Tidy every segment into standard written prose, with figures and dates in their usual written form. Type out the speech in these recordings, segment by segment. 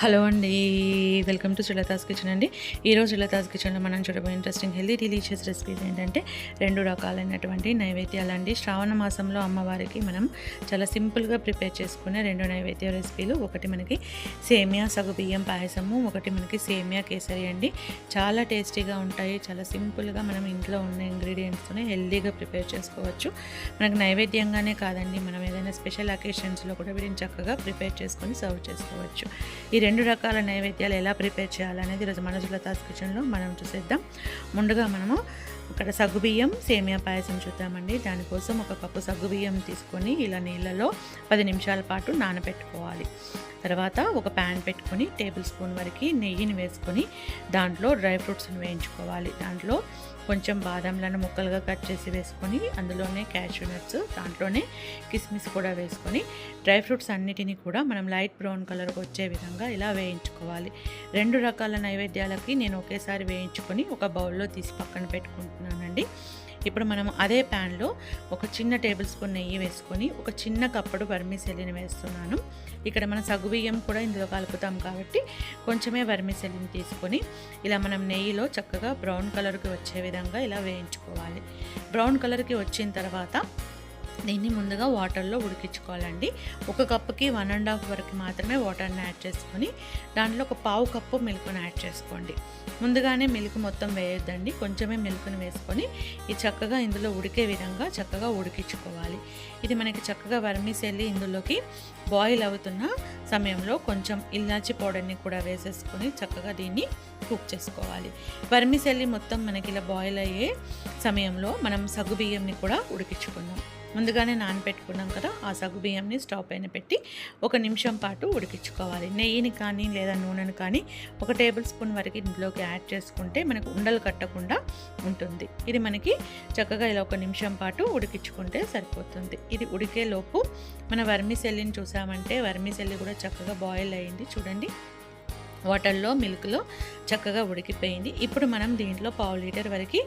Hello అండి, welcome to Srilatha's kitchen అండి. ఈరోజు శ్రీలతాస్ కిచెన్లో మనం చూడబోయే ఇంట్రెస్టింగ్ హెల్దీ డెలీషియస్ రెసిపీస్ ఏంటంటే 2 రకాలైనటువంటి నైవేద్యాలండి. శ్రావణ మాసంలో అమ్మవారికి మనం చాలా సింపుల్గా ప్రిపేర్ చేసుకునే 2 నైవేద్య రెసిపీలు. ఒకటి మనకి సేమియా సగ్గుబియ్యం పాయసము, ఒకటి మనకి సేమియా కేసరి అండి. చాలా టేస్టీగా ఉంటాయి. చాలా సింపుల్గా మనం ఇంట్లో ఉన్న ఇంగ్రీడియంట్స్తోనే హెల్దీగా ప్రిపేర్ చేసుకోవచ్చు. మనకు నైవేద్యంగానే కాదండి, మనం ఏదైనా స్పెషల్ అకేషన్స్లో కూడా వీటిని చక్కగా ప్రిపేర్ చేసుకొని సర్వ్ చేసుకోవచ్చు. ఈ 2 రకాల నైవేద్యాలు ఎలా ప్రిపేర్ చేయాలనేది ఈరోజు మన శ్రీలతాస్ కిచెన్లో మనం చూసేద్దాం. ముందుగా మనము ఇక్కడ సగ్గుబియ్యం సేమియా పాయసం చూద్దామండి. దానికోసం 1 కప్పు సగ్గుబియ్యం తీసుకొని ఇలా నీళ్ళలో 10 నిమిషాల పాటు నానబెట్టుకోవాలి. తర్వాత ఒక ప్యాన్ పెట్టుకొని టేబుల్ స్పూన్ వరకు నెయ్యిని వేసుకొని దాంట్లో డ్రై ఫ్రూట్స్ని వేయించుకోవాలి. దాంట్లో కొంచెం బాదంలను ముక్కలుగా కట్ చేసి వేసుకొని అందులోనే క్యాష్యూ నట్స్, దాంట్లోనే కిస్మిస్ కూడా వేసుకొని డ్రై ఫ్రూట్స్ అన్నిటినీ కూడా మనం లైట్ బ్రౌన్ కలర్కి వచ్చే విధంగా ఇలా వేయించుకోవాలి. 2 రకాల నైవేద్యాలకి నేను ఒకేసారి వేయించుకొని ఒక బౌల్లో తీసి పక్కన పెట్టుకుంటున్నానండి. ఇప్పుడు మనం అదే ప్యాన్లో ఒక చిన్న టేబుల్ స్పూన్ నెయ్యి వేసుకొని ఒక చిన్న కప్పుడు వర్మిసెల్లిని వేస్తున్నాను. ఇక్కడ మనం సగ్గుబియ్యం కూడా ఇందులో కలుపుతాం కాబట్టి కొంచెమే వర్మిసెల్లిని తీసుకొని ఇలా మనం నెయ్యిలో చక్కగా బ్రౌన్ కలర్కి వచ్చే విధంగా ఇలా వేయించుకోవాలి. బ్రౌన్ కలర్కి వచ్చిన తర్వాత దీన్ని ముందుగా వాటర్లో ఉడికించుకోవాలండి. 1 కప్పుకి 1.5 వరకు మాత్రమే వాటర్ని యాడ్ చేసుకొని దాంట్లో ఒక పావు కప్పు మిల్క్ని యాడ్ చేసుకోండి. ముందుగానే మిల్క్ మొత్తం వేయొద్దండి, కొంచెమే మిల్క్ని వేసుకొని ఇది చక్కగా ఇందులో ఉడికే విధంగా చక్కగా ఉడికించుకోవాలి. ఇది మనకి చక్కగా వర్మిసెల్లి ఇందులోకి బాయిల్ అవుతున్న సమయంలో కొంచెం ఇలాచి పౌడర్ని కూడా వేసేసుకొని చక్కగా దీన్ని కుక్ చేసుకోవాలి. వర్మిసెల్లి మొత్తం మనకి ఇలా బాయిల్ అయ్యే సమయంలో మనం సగ్గుబియ్యంని కూడా ఉడికించుకుందాం. ముందుగానే నానబెట్టుకున్నాం కదా, ఆ సగ్గుబియ్యంని స్టవ్ పైన పెట్టి 1 నిమిషం పాటు ఉడికించుకోవాలి. నెయ్యిని కానీ లేదా నూనెని కానీ 1 టేబుల్ స్పూన్ వరకు ఇందులోకి యాడ్ చేసుకుంటే మనకు ఉండలు కట్టకుండా ఉంటుంది. ఇది మనకి చక్కగా ఇలా 1 నిమిషం పాటు ఉడికించుకుంటే సరిపోతుంది. ఇది ఉడికే లోపు మన వర్మిసెల్లిని చూసామంటే వర్మిసెల్లి కూడా చక్కగా బాయిల్ అయ్యింది. చూడండి, వాటర్లో మిల్క్లో చక్కగా ఉడికిపోయింది. ఇప్పుడు మనం దీంట్లో పావు లీటర్ వరకు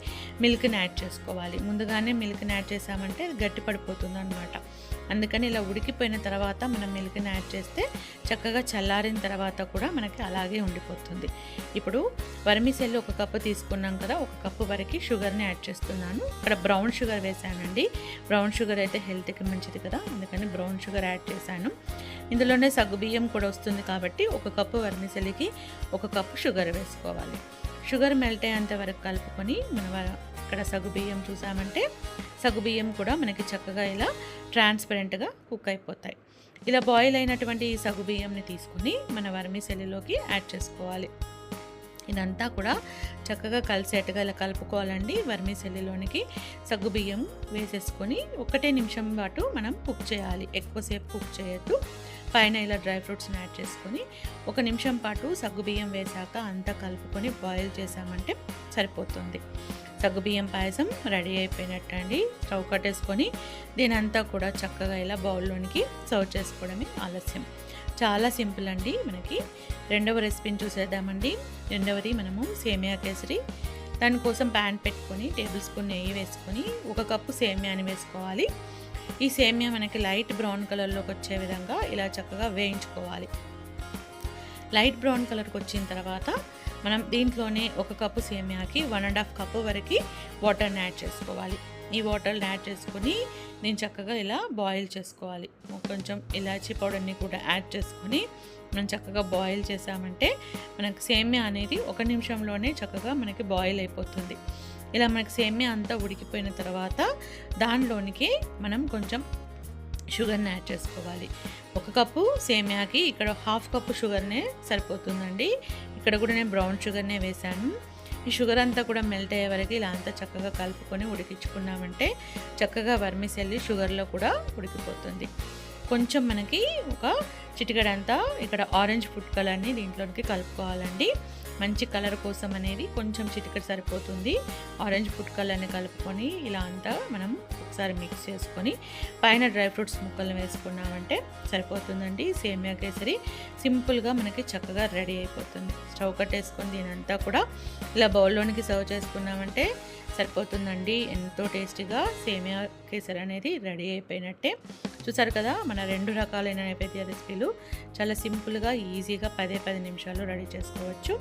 మిల్క్ని యాడ్ చేసుకోవాలి. ముందుగానే మిల్క్ని యాడ్ చేసామంటే గట్టి పడిపోతుంది అనమాట. అందుకని ఇలా ఉడికిపోయిన తర్వాత మనం మిల్క్ని యాడ్ చేస్తే చక్కగా చల్లారిన తర్వాత కూడా మనకి అలాగే ఉండిపోతుంది. ఇప్పుడు వర్మిసెల్లి 1 కప్పు తీసుకున్నాం కదా, 1 కప్పు వరకు షుగర్ని యాడ్ చేస్తున్నాను. ఇక్కడ బ్రౌన్ షుగర్ వేసానండి. బ్రౌన్ షుగర్ అయితే హెల్త్కి మంచిది కదా, అందుకని బ్రౌన్ షుగర్ యాడ్ చేశాను. ఇందులోనే సగ్గుబియ్యం కూడా వస్తుంది కాబట్టి 1 కప్పు వర్మిసెల్లికి 1 కప్పు షుగర్ వేసుకోవాలి. షుగర్ మెల్ట్ అయ్యేంత వరకు కలుపుకొని ఇక్కడ సగ్గుబియ్యం చూసామంటే సగ్గుబియ్యం కూడా మనకి చక్కగా ఇలా ట్రాన్స్పరెంట్గా కుక్ అయిపోతాయి. ఇలా బాయిల్ అయినటువంటి ఈ సగ్గుబియ్యంని తీసుకొని మన వర్మిసెల్లిలోకి యాడ్ చేసుకోవాలి. ఇదంతా కూడా చక్కగా కలిసేట్టుగా ఇలా కలుపుకోవాలండి. వర్మిసెల్లిలోనికి సగ్గుబియ్యం వేసేసుకొని 1 నిమిషం పాటు మనం కుక్ చేయాలి. ఎక్కువసేపు కుక్ చేయొద్దు. పైన ఇలా డ్రై ఫ్రూట్స్ని యాడ్ చేసుకొని 1 నిమిషం పాటు సగ్గుబియ్యం వేసాక అంతా కలుపుకొని బాయిల్ చేసామంటే సరిపోతుంది. సగ్గుబియ్యం పాయసం రెడీ అయిపోయినట్టు అండి. స్టవ్ కట్టేసుకొని దీని అంతా కూడా చక్కగా ఇలా బౌల్లోనికి సర్వ్ చేసుకోవడమే ఆలస్యం. చాలా సింపుల్ అండి. మనకి 2వ రెసిపీని చూసేద్దామండి. 2వది మనము సేమియా కేసరి. దానికోసం ప్యాన్ పెట్టుకొని టేబుల్ స్పూన్ నెయ్యి వేసుకొని 1 కప్పు సేమియాని వేసుకోవాలి. ఈ సేమియా మనకి లైట్ బ్రౌన్ కలర్లోకి వచ్చే విధంగా ఇలా చక్కగా వేయించుకోవాలి. లైట్ బ్రౌన్ కలర్కి వచ్చిన తర్వాత మనం దీంట్లోనే 1 కప్పు సేమియాకి 1.5 కప్పు వరకు వాటర్ని యాడ్ చేసుకోవాలి. ఈ వాటర్ని యాడ్ చేసుకొని నేను చక్కగా ఇలా బాయిల్ చేసుకోవాలి. కొంచెం ఇలాచీ పౌడర్ని కూడా యాడ్ చేసుకొని మనం చక్కగా బాయిల్ చేసామంటే మనకు సేమియా అనేది 1 నిమిషంలోనే చక్కగా మనకి బాయిల్ అయిపోతుంది. ఇలా మనకి సేమియా అంతా ఉడికిపోయిన తర్వాత దానిలోనికి మనం కొంచెం షుగర్ని యాడ్ చేసుకోవాలి. 1 కప్పు సేమియాకి ఇక్కడ 1/2 కప్పు షుగర్నే సరిపోతుందండి. ఇక్కడ కూడా నేను బ్రౌన్ షుగర్నే వేశాను. ఈ షుగర్ అంతా కూడా మెల్ట్ అయ్యే వరకు ఇలా అంతా చక్కగా కలుపుకొని ఉడికించుకున్నామంటే చక్కగా వర్మిసెల్లి షుగర్లో కూడా ఉడికిపోతుంది. కొంచెం మనకి ఒక చిటికెడంతా ఇక్కడ ఆరెంజ్ ఫుడ్ కలర్ని దీంట్లోకి కలుపుకోవాలండి. మంచి కలర్ కోసం అనేది కొంచెం చిటికెడు సరిపోతుంది. ఆరెంజ్ ఫుడ్ కలర్ని కలుపుకొని ఇలా అంతా మనం ఒకసారి మిక్స్ చేసుకొని పైన డ్రై ఫ్రూట్స్ ముక్కలు వేసుకున్నామంటే సరిపోతుందండి. సేమియా కేసరి సింపుల్గా మనకి చక్కగా రెడీ అయిపోతుంది. స్టవ్ కట్టేసుకొని దీనంతా కూడా ఇలా బౌల్లోనికి సర్వ్ చేసుకున్నామంటే సరిపోతుందండి. ఎంతో టేస్టీగా సేమియా కేసరి అనేది రెడీ అయిపోయినట్టే. చూసారు కదా, మన 2 రకాలైన నైవేద్య రెసిపీలు చాలా సింపుల్గా ఈజీగా 10 నిమిషాల్లో రెడీ చేసుకోవచ్చు.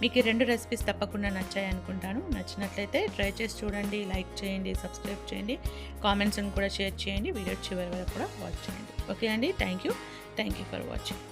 మీకు ఈ 2 రెసిపీస్ తప్పకుండా నచ్చాయి అనుకుంటాను. నచ్చినట్లయితే ట్రై చేసి చూడండి, లైక్ చేయండి, సబ్స్క్రైబ్ చేయండి, కామెంట్స్ని కూడా షేర్ చేయండి, వీడియో చివరి వరకు కూడా వాచ్ చేయండి. ఓకే అండి, థ్యాంక్ యూ ఫర్ వాచింగ్.